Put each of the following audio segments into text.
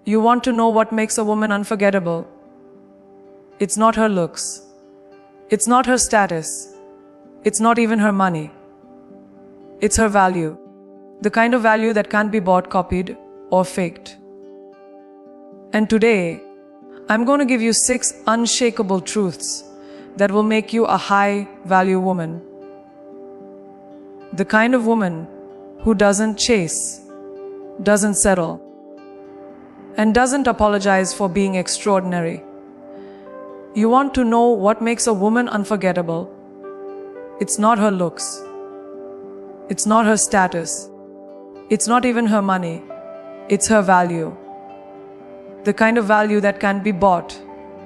You want to know what makes a woman unforgettable? It's not her looks. It's not her status. It's not even her money. It's her value. The kind of value that can't be bought, copied, or faked. And today, I'm going to give you 6 unshakable truths that will make you a high-value woman. The kind of woman who doesn't chase, doesn't settle, and doesn't apologize for being extraordinary. You want to know what makes a woman unforgettable? It's not her looks. It's not her status. It's not even her money. It's her value. The kind of value that can't be bought,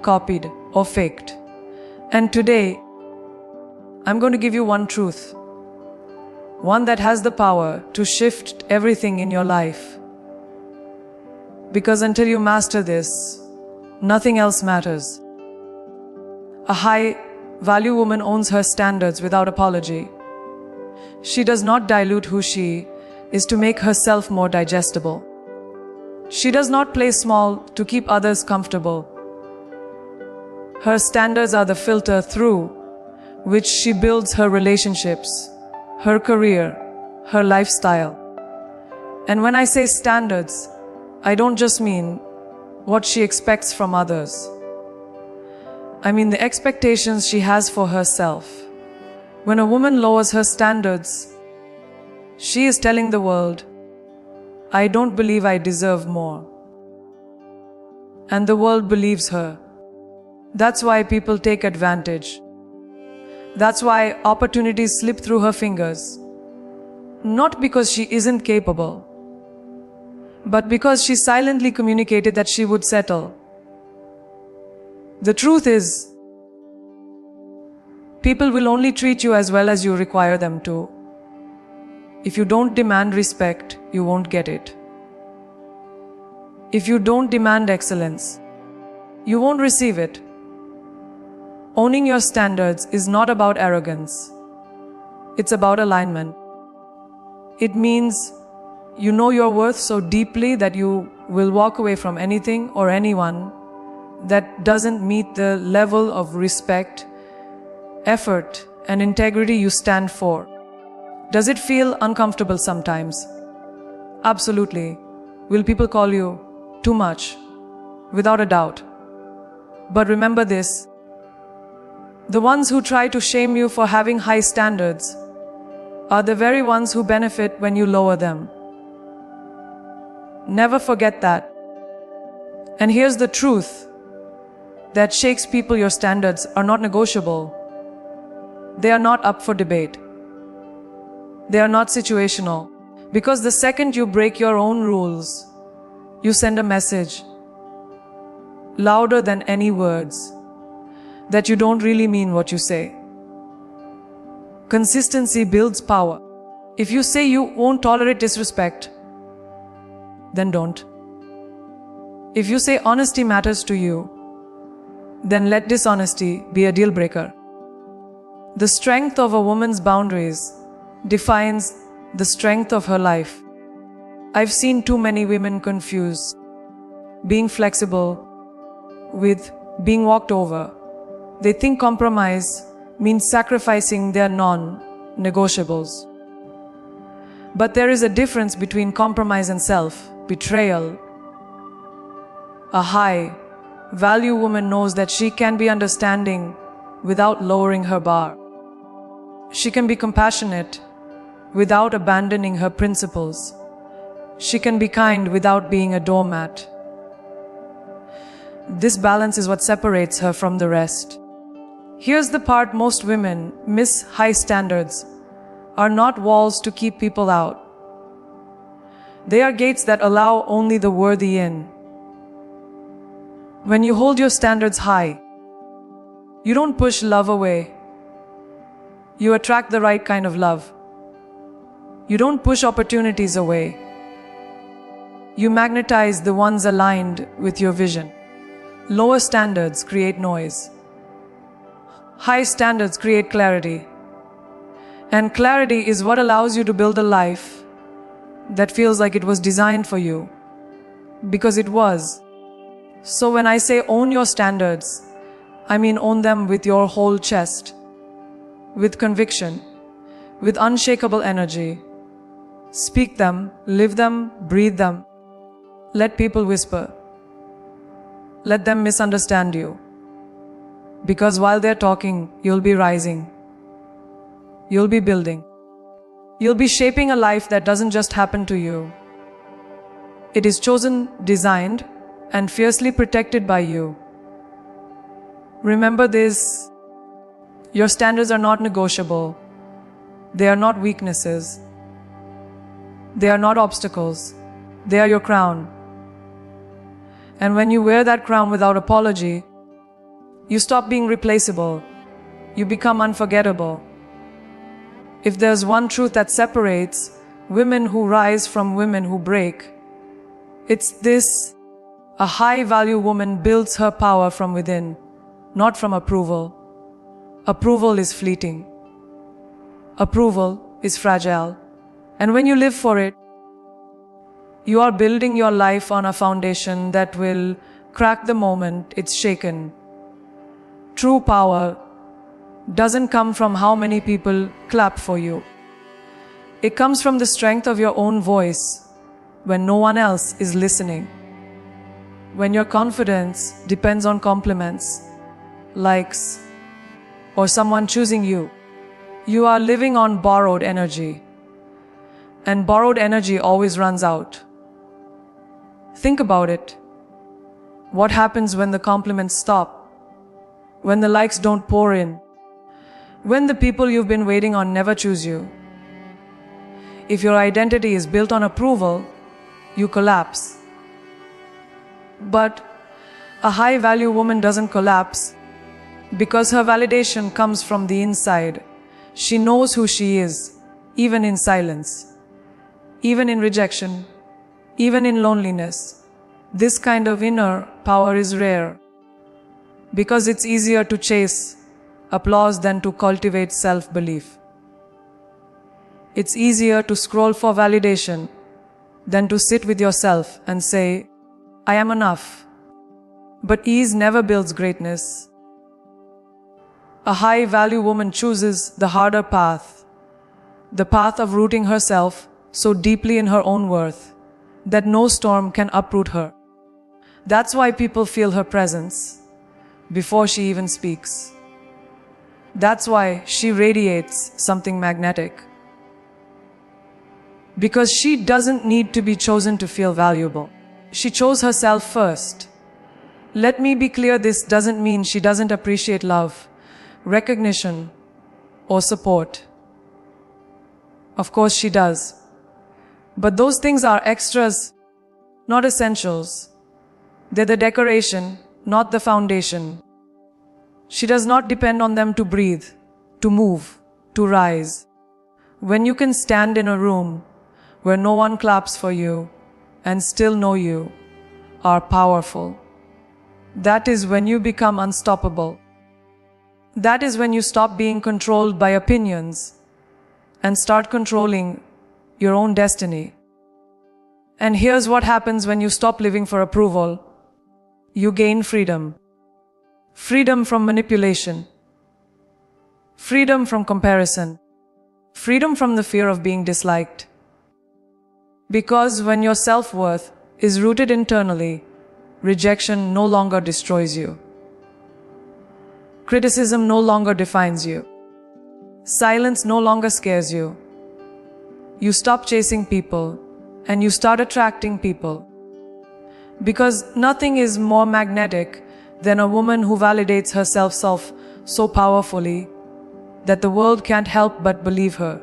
copied, or faked. And today, I'm going to give you one truth. One that has the power to shift everything in your life. Because until you master this, nothing else matters. A high-value woman owns her standards without apology. She does not dilute who she is to make herself more digestible. She does not play small to keep others comfortable. Her standards are the filter through which she builds her relationships, her career, her lifestyle. And when I say standards, I don't just mean what she expects from others. I mean the expectations she has for herself. When a woman lowers her standards, she is telling the world, I don't believe I deserve more. And the world believes her. That's why people take advantage. That's why opportunities slip through her fingers. Not because she isn't capable, but because she silently communicated that she would settle. The truth is, people will only treat you as well as you require them to. If you don't demand respect, you won't get it. If you don't demand excellence, you won't receive it. Owning your standards is not about arrogance. It's about alignment. It means you know your worth so deeply that you will walk away from anything or anyone that doesn't meet the level of respect, effort, and integrity you stand for. Does it feel uncomfortable sometimes? Absolutely. Will people call you too much? Without a doubt. But remember this. The ones who try to shame you for having high standards are the very ones who benefit when you lower them. Never forget that. And here's the truth that shakes people: your standards are not negotiable. They are not up for debate. They are not situational. Because the second you break your own rules, you send a message louder than any words that you don't really mean what you say. Consistency builds power. If you say you won't tolerate disrespect, then don't. If you say honesty matters to you, then let dishonesty be a deal breaker. The strength of a woman's boundaries defines the strength of her life. I've seen too many women confuse being flexible with being walked over. They think compromise means sacrificing their non-negotiables. But there is a difference between compromise and self-betrayal. A high-value woman knows that she can be understanding without lowering her bar. She can be compassionate without abandoning her principles. She can be kind without being a doormat. This balance is what separates her from the rest. Here's the part most women miss: high standards are not walls to keep people out. They are gates that allow only the worthy in. When you hold your standards high, you don't push love away. You attract the right kind of love. You don't push opportunities away. You magnetize the ones aligned with your vision. Lower standards create noise. High standards create clarity. And clarity is what allows you to build a life that feels like it was designed for you. because it was. So when I say own your standards, I mean own them with your whole chest, with conviction, with unshakable energy. Speak them, live them, breathe them. Let people whisper. Let them misunderstand you. Because while they're talking, you'll be rising. You'll be building. You'll be shaping a life that doesn't just happen to you. It is chosen, designed, and fiercely protected by you. Remember this: your standards are not negotiable. They are not weaknesses. They are not obstacles. They are your crown. And when you wear that crown without apology, you stop being replaceable. You become unforgettable. If there's one truth that separates women who rise from women who break, it's this: a high-value woman builds her power from within, not from approval. Approval is fleeting. Approval is fragile. And when you live for it, you are building your life on a foundation that will crack the moment it's shaken. True power doesn't come from how many people clap for you. It comes from the strength of your own voice when no one else is listening. When your confidence depends on compliments, likes, or someone choosing you, you are living on borrowed energy. And borrowed energy always runs out. Think about it. What happens when the compliments stop? When the likes don't pour in? When the people you've been waiting on never choose you? If your identity is built on approval, you collapse. But a high-value woman doesn't collapse because her validation comes from the inside. She knows who she is, even in silence, even in rejection, even in loneliness. This kind of inner power is rare because it's easier to chase applause than to cultivate self-belief. It's easier to scroll for validation than to sit with yourself and say, I am enough. But ease never builds greatness. A high-value woman chooses the harder path, the path of rooting herself so deeply in her own worth that no storm can uproot her. That's why people feel her presence before she even speaks. That's why she radiates something magnetic. Because she doesn't need to be chosen to feel valuable. She chose herself first. Let me be clear, this doesn't mean she doesn't appreciate love, recognition, or support. Of course she does. But those things are extras, not essentials. They're the decoration, not the foundation. She does not depend on them to breathe, to move, to rise. When you can stand in a room where no one claps for you and still know you are powerful, that is when you become unstoppable. That is when you stop being controlled by opinions and start controlling your own destiny. And here's what happens when you stop living for approval. You gain freedom. Freedom from manipulation. Freedom from comparison. Freedom from the fear of being disliked. Because when your self-worth is rooted internally, rejection no longer destroys you. Criticism no longer defines you. Silence no longer scares you. You stop chasing people and you start attracting people. Because nothing is more magnetic than a woman who validates herself so powerfully that the world can't help but believe her.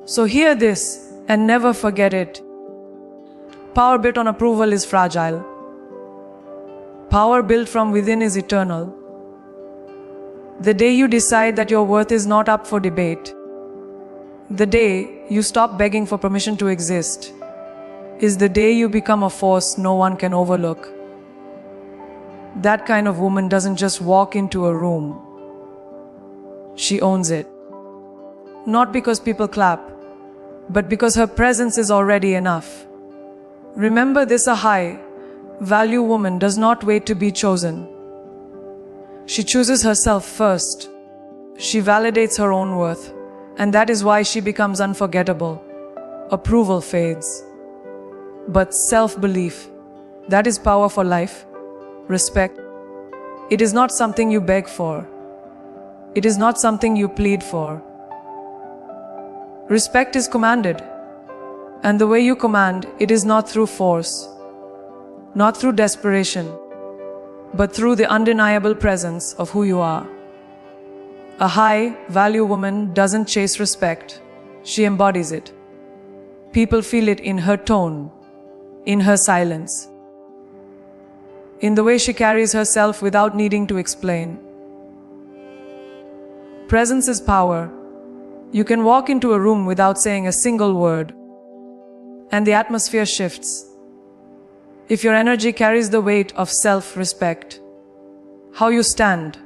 So hear this and never forget it. Power built on approval is fragile. Power built from within is eternal. The day you decide that your worth is not up for debate, the day you stop begging for permission to exist, is the day you become a force no one can overlook. That kind of woman doesn't just walk into a room. She owns it. Not because people clap, but because her presence is already enough. Remember this: a high value woman does not wait to be chosen. She chooses herself first. She validates her own worth, and that is why she becomes unforgettable. Approval fades. But self-belief, that is power for life. Respect, it is not something you beg for. It is not something you plead for. Respect is commanded. And the way you command, it is not through force, not through desperation, but through the undeniable presence of who you are. A high-value woman doesn't chase respect. She embodies it. People feel it in her tone, in her silence, in the way she carries herself without needing to explain. Presence is power. You can walk into a room without saying a single word, and the atmosphere shifts. If your energy carries the weight of self-respect, how you stand,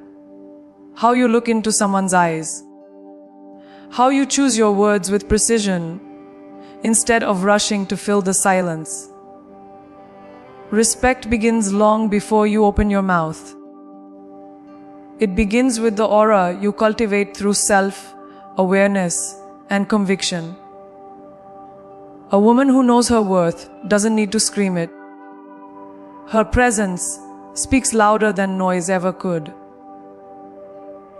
how you look into someone's eyes, how you choose your words with precision instead of rushing to fill the silence. Respect begins long before you open your mouth. It begins with the aura you cultivate through self-awareness and conviction. A woman who knows her worth doesn't need to scream it. Her presence speaks louder than noise ever could.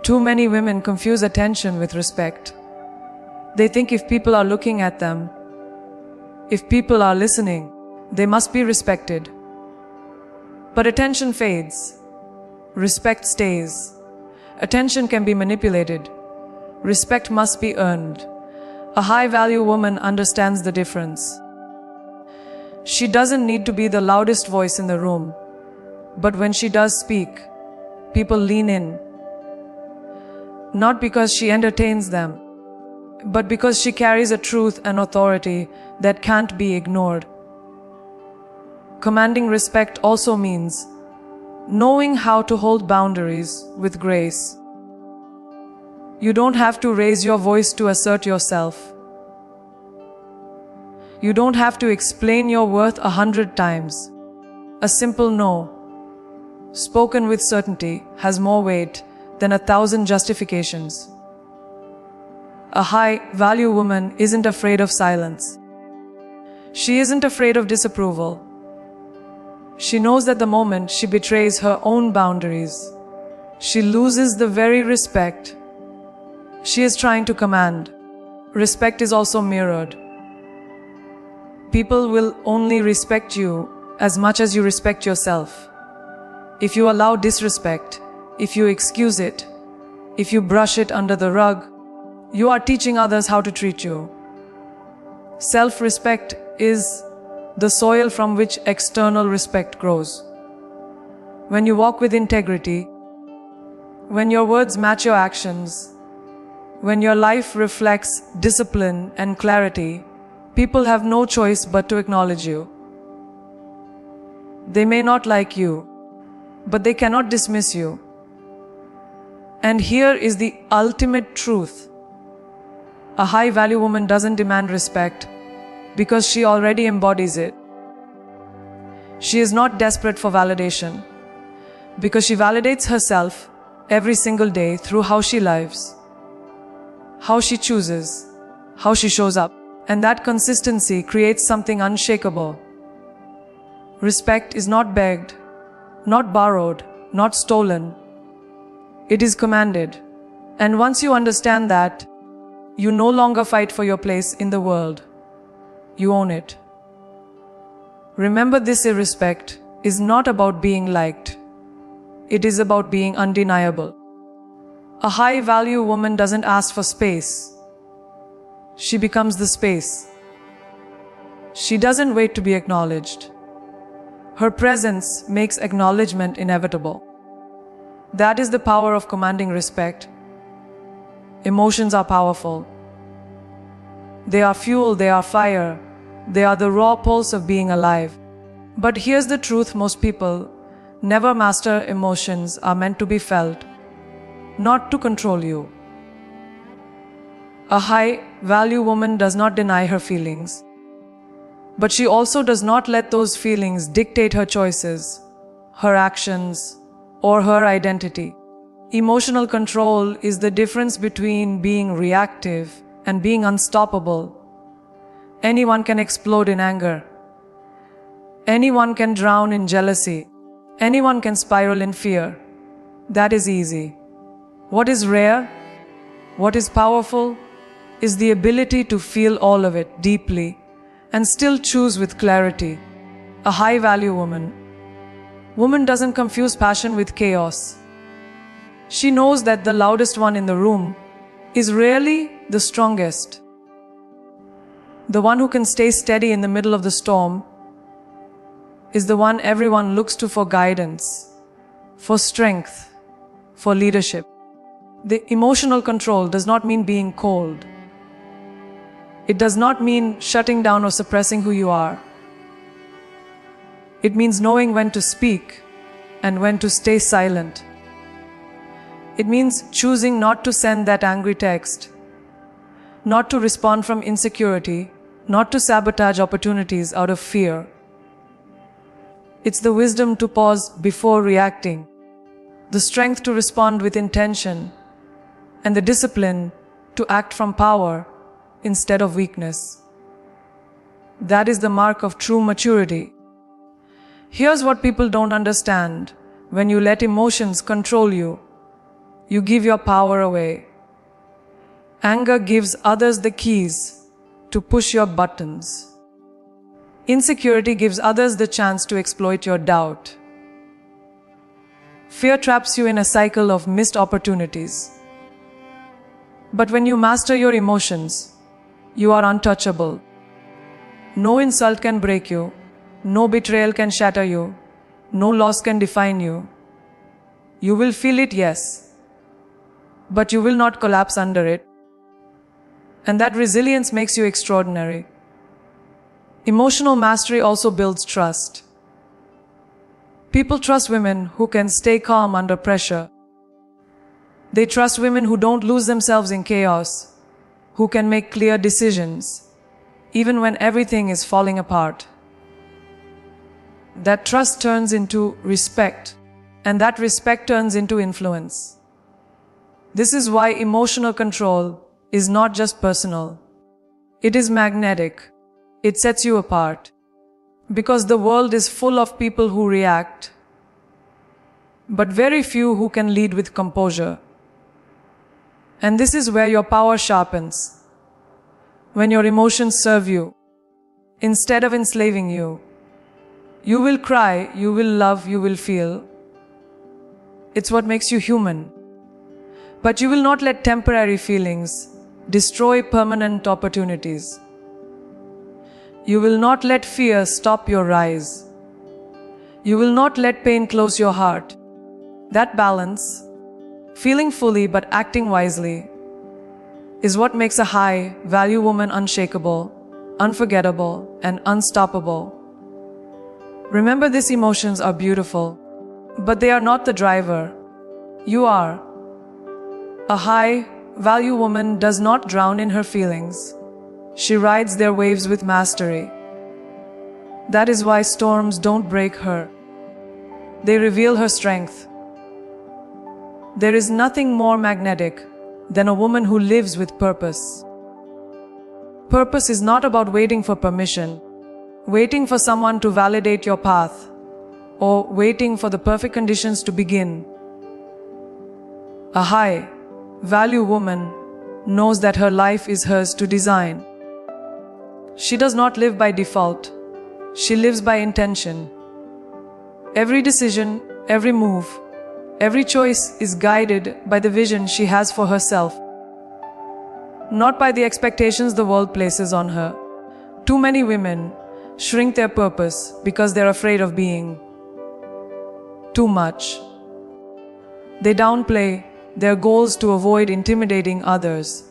Too many women confuse attention with respect. They think if people are looking at them, if people are listening, they must be respected. But attention fades. Respect stays. Attention can be manipulated. Respect must be earned. A high-value woman understands the difference. She doesn't need to be the loudest voice in the room, but when she does speak, people lean in. Not because she entertains them, but because she carries a truth and authority that can't be ignored. Commanding respect also means knowing how to hold boundaries with grace. You don't have to raise your voice to assert yourself. You don't have to explain your worth 100 times. A simple no, spoken with certainty, has more weight than 1,000 justifications. A high-value woman isn't afraid of silence. She isn't afraid of disapproval. She knows that the moment she betrays her own boundaries, she loses the very respect she is trying to command. Respect is also mirrored. People will only respect you as much as you respect yourself. If you allow disrespect, if you excuse it, if you brush it under the rug, you are teaching others how to treat you. Self-respect is the soil from which external respect grows. When you walk with integrity, when your words match your actions, when your life reflects discipline and clarity, people have no choice but to acknowledge you. They may not like you, but they cannot dismiss you. And here is the ultimate truth. A high-value woman doesn't demand respect because she already embodies it. She is not desperate for validation because she validates herself every single day through how she lives, how she chooses, how she shows up. And that consistency creates something unshakable. Respect is not begged, not borrowed, not stolen. It is commanded. And once you understand that, you no longer fight for your place in the world. You own it. Remember, this irrespect is not about being liked. It is about being undeniable. A high-value woman doesn't ask for space. She becomes the space. She doesn't wait to be acknowledged. Her presence makes acknowledgement inevitable. That is the power of commanding respect. Emotions are powerful. They are fuel, they are fire. They are the raw pulse of being alive. But here's the truth: most people never master emotions are meant to be felt, not to control you. A high-value woman does not deny her feelings. But she also does not let those feelings dictate her choices, her actions, or her identity. Emotional control is the difference between being reactive and being unstoppable. Anyone can explode in anger. Anyone can drown in jealousy. Anyone can spiral in fear. That is easy. What is rare, what is powerful, is the ability to feel all of it deeply and still choose with clarity. A high-value woman. Woman doesn't confuse passion with chaos. She knows that the loudest one in the room is rarely the strongest. The one who can stay steady in the middle of the storm is the one everyone looks to for guidance, for strength, for leadership. The emotional control does not mean being cold. It does not mean shutting down or suppressing who you are. It means knowing when to speak and when to stay silent. It means choosing not to send that angry text, not to respond from insecurity, not to sabotage opportunities out of fear. It's the wisdom to pause before reacting, the strength to respond with intention, and the discipline to act from power instead of weakness. That is the mark of true maturity. Here's what people don't understand. When you let emotions control you, you give your power away. Anger gives others the keys to push your buttons. Insecurity gives others the chance to exploit your doubt. Fear traps you in a cycle of missed opportunities. But when you master your emotions, you are untouchable. No insult can break you. No betrayal can shatter you. No loss can define you. You will feel it, yes, but you will not collapse under it. And that resilience makes you extraordinary. Emotional mastery also builds trust. People trust women who can stay calm under pressure. They trust women who don't lose themselves in chaos, who can make clear decisions, even when everything is falling apart. That trust turns into respect, and that respect turns into influence. This is why emotional control is not just personal. It is magnetic. It sets you apart. Because the world is full of people who react, but very few who can lead with composure. And this is where your power sharpens. When your emotions serve you, instead of enslaving you. You will cry, you will love, you will feel. It's what makes you human. But you will not let temporary feelings destroy permanent opportunities. You will not let fear stop your rise. You will not let pain close your heart. That balance, feeling fully but acting wisely, is what makes a high-value woman unshakable, unforgettable, and unstoppable. Remember, these emotions are beautiful, but they are not the driver. You are. A high-value woman does not drown in her feelings. She rides their waves with mastery. That is why storms don't break her. They reveal her strength. There is nothing more magnetic than a woman who lives with purpose. Purpose is not about waiting for permission, waiting for someone to validate your path, or waiting for the perfect conditions to begin. A high-value woman knows that her life is hers to design. She does not live by default. She lives by intention. Every decision, every move, every choice is guided by the vision she has for herself, not by the expectations the world places on her. Too many women shrink their purpose because they're afraid of being too much. They downplay their goals to avoid intimidating others.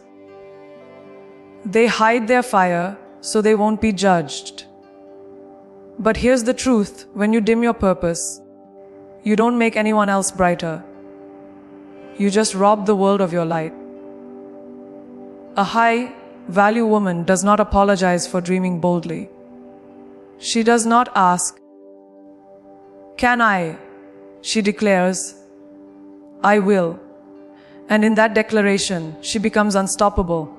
They hide their fire so they won't be judged. But here's the truth: when you dim your purpose, you don't make anyone else brighter. You just rob the world of your light. A high-value woman does not apologize for dreaming boldly. She does not ask, "Can I?" She declares, "I will." And in that declaration, she becomes unstoppable.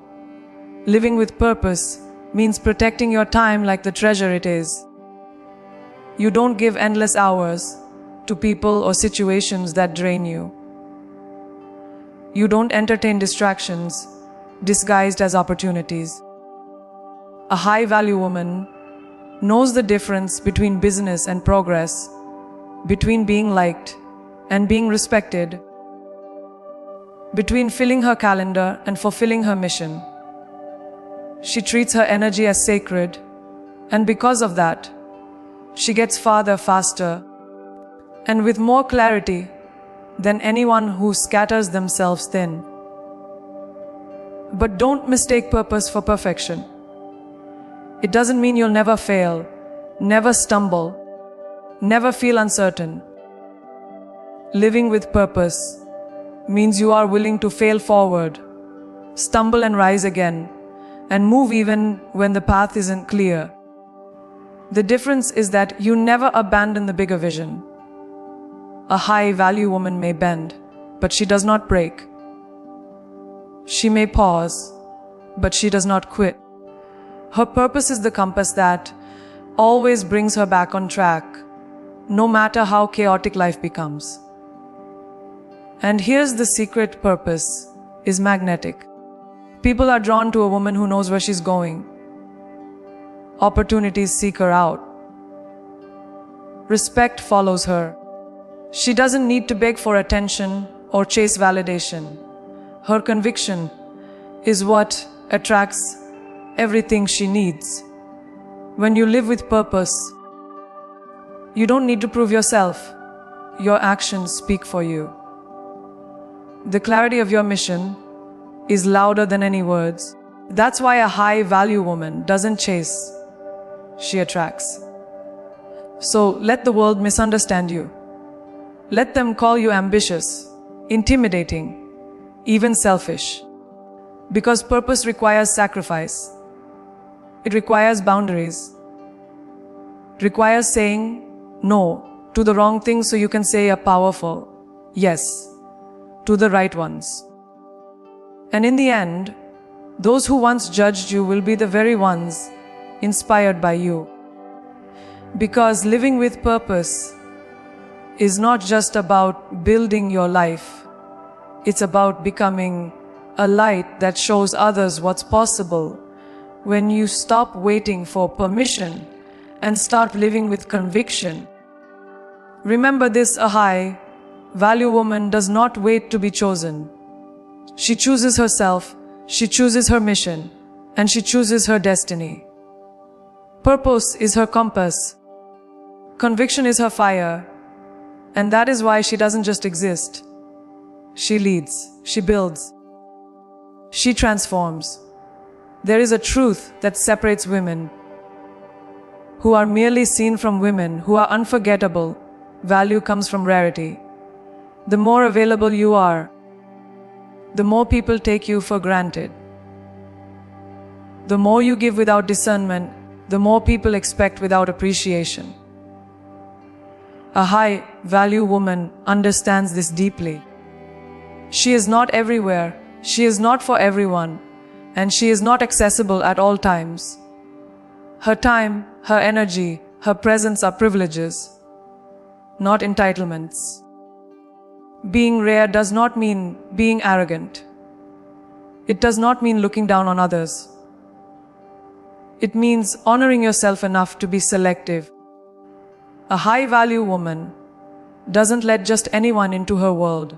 Living with purpose means protecting your time like the treasure it is. You don't give endless hours to people or situations that drain you. You don't entertain distractions disguised as opportunities. A high-value woman knows the difference between business and progress, between being liked and being respected, between filling her calendar and fulfilling her mission. She treats her energy as sacred, and because of that, she gets farther faster and with more clarity than anyone who scatters themselves thin. But don't mistake purpose for perfection. It doesn't mean you'll never fail, never stumble, never feel uncertain. Living with purpose means you are willing to fail forward, stumble and rise again, and move even when the path isn't clear. The difference is that you never abandon the bigger vision. A high-value woman may bend, but she does not break. She may pause, but she does not quit. Her purpose is the compass that always brings her back on track, no matter how chaotic life becomes. And here's the secret: purpose is magnetic. People are drawn to a woman who knows where she's going. Opportunities seek her out. Respect follows her. She doesn't need to beg for attention or chase validation. Her conviction is what attracts everything she needs. When you live with purpose, you don't need to prove yourself. Your actions speak for you. The clarity of your mission is louder than any words. That's why a high-value woman doesn't chase, she attracts. So let the world misunderstand you. Let them call you ambitious, intimidating, even selfish. Because purpose requires sacrifice. It requires boundaries. It requires saying no to the wrong things so you can say a powerful yes to the right ones. And in the end, those who once judged you will be the very ones inspired by you. Because living with purpose is not just about building your life. It's about becoming a light that shows others what's possible when you stop waiting for permission and start living with conviction. Remember this: a high-value woman does not wait to be chosen. She chooses herself, she chooses her mission, and she chooses her destiny. Purpose is her compass. Conviction is her fire. And that is why she doesn't just exist. She leads, she builds, she transforms. There is a truth that separates women who are merely seen from women who are unforgettable. Value comes from rarity. The more available you are, the more people take you for granted. The more you give without discernment, the more people expect without appreciation. A high-value woman understands this deeply. She is not everywhere, she is not for everyone, and she is not accessible at all times. Her time, her energy, her presence are privileges, not entitlements. Being rare does not mean being arrogant. It does not mean looking down on others. It means honoring yourself enough to be selective. A high-value woman doesn't let just anyone into her world.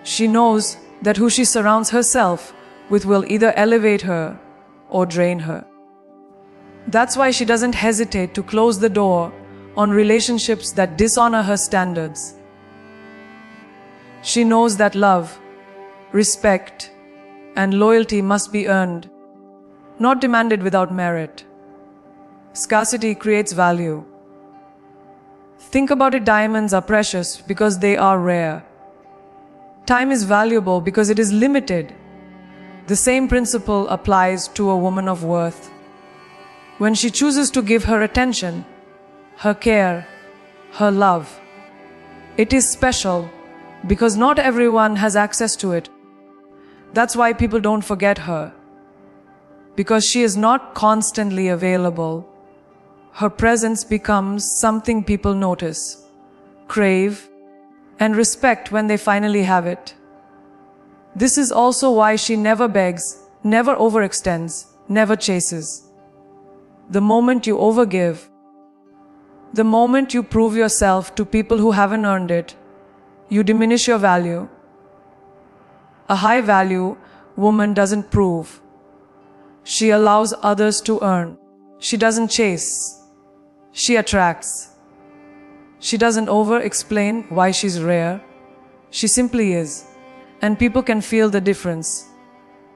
She knows that who she surrounds herself with will either elevate her or drain her. That's why she doesn't hesitate to close the door on relationships that dishonor her standards. She knows that love, respect, and loyalty must be earned, not demanded without merit. Scarcity creates value. Think about it: diamonds are precious because they are rare. Time is valuable because it is limited. The same principle applies to a woman of worth. when she chooses to give her attention, her care, her love. It is special because not everyone has access to it. That's why people don't forget her. Because she is not constantly available, her presence becomes something people notice, crave, and respect when they finally have it. This is also why she never begs, never overextends, never chases. The moment you overgive, the moment you prove yourself to people who haven't earned it, you diminish your value. A high value woman doesn't prove. She allows others to earn. She doesn't chase. She attracts. She doesn't over-explain why she's rare. She simply is. And people can feel the difference.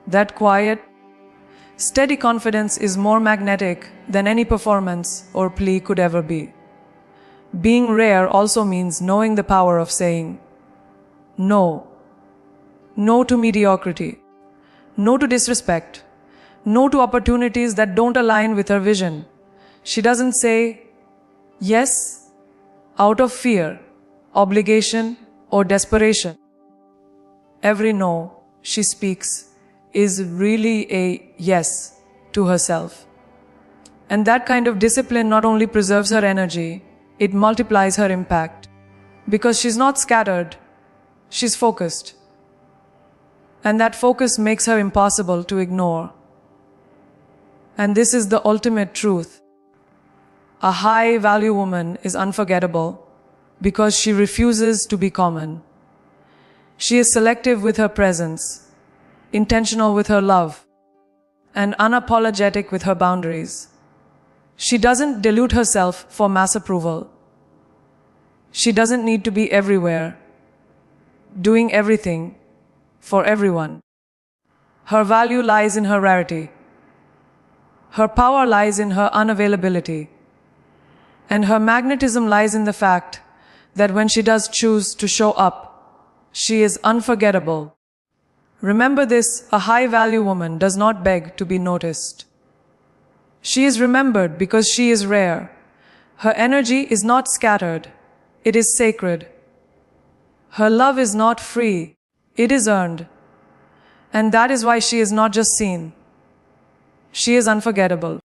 That quiet, steady confidence is more magnetic than any performance or plea could ever be. Being rare also means knowing the power of saying no. No to mediocrity. No to disrespect. No to opportunities that don't align with her vision. She doesn't say yes out of fear, obligation, or desperation. Every no she speaks is really a yes to herself. And that kind of discipline not only preserves her energy, it multiplies her impact. Because she's not scattered, she's focused. And that focus makes her impossible to ignore. And this is the ultimate truth. A high-value woman is unforgettable because she refuses to be common. She is selective with her presence, intentional with her love, and unapologetic with her boundaries. She doesn't dilute herself for mass approval. She doesn't need to be everywhere, doing everything for everyone. Her value lies in her rarity. Her power lies in her unavailability. And her magnetism lies in the fact that when she does choose to show up, she is unforgettable. Remember this, a high-value woman does not beg to be noticed. She is remembered because she is rare. Her energy is not scattered, it is sacred. Her love is not free, it is earned. And that is why she is not just seen. She is unforgettable.